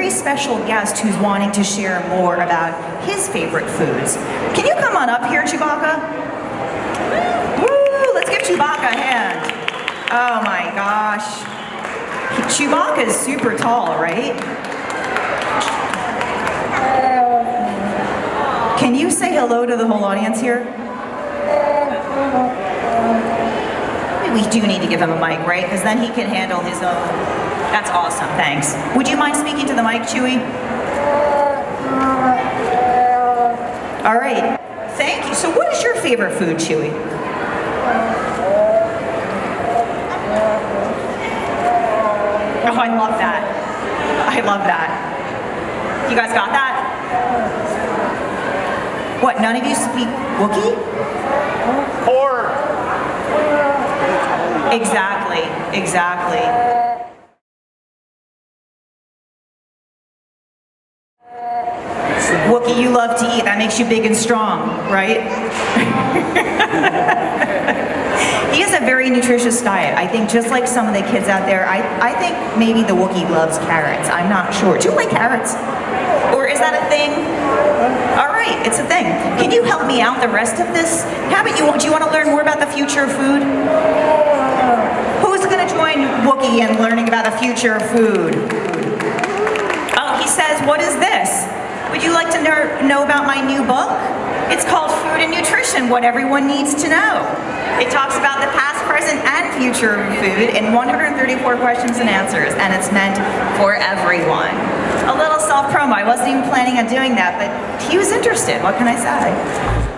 very special guest who's wanting to share more about his favorite foods. Can you come on up here, Chewbacca? Woo! Let's give Chewbacca a hand. Oh my gosh. Chewbacca is super tall, right? Can you say hello to the whole audience here? We do need to give him a mic, right? Because then he can handle his own. That's awesome, thanks. Would you mind speaking to the mic, Chewy? All right, thank you. So what is your favorite food, Chewy? Oh, I love that. I love that. You guys got that? What, none of you speak Wookiee? Or Exactly, exactly. Wookiee, you love to eat. That makes you big and strong, right? He has a very nutritious diet. I think just like some of the kids out there, I think maybe the Wookiee loves carrots. I'm not sure. Do you like carrots? Or is that a thing? All right, it's a thing. Can you help me out the rest of this? How about do you want to learn more about the future of food? Who's going to join Wookiee in learning about the future of food? Oh, he says, what is this? Would you like to know about my new book? It's called Food and Nutrition, What Everyone Needs to Know. It talks about the past, present, and future of food in 134 questions and answers, and it's meant for everyone. A little self-promo. I wasn't even planning on doing that, but he was interested. What can I say?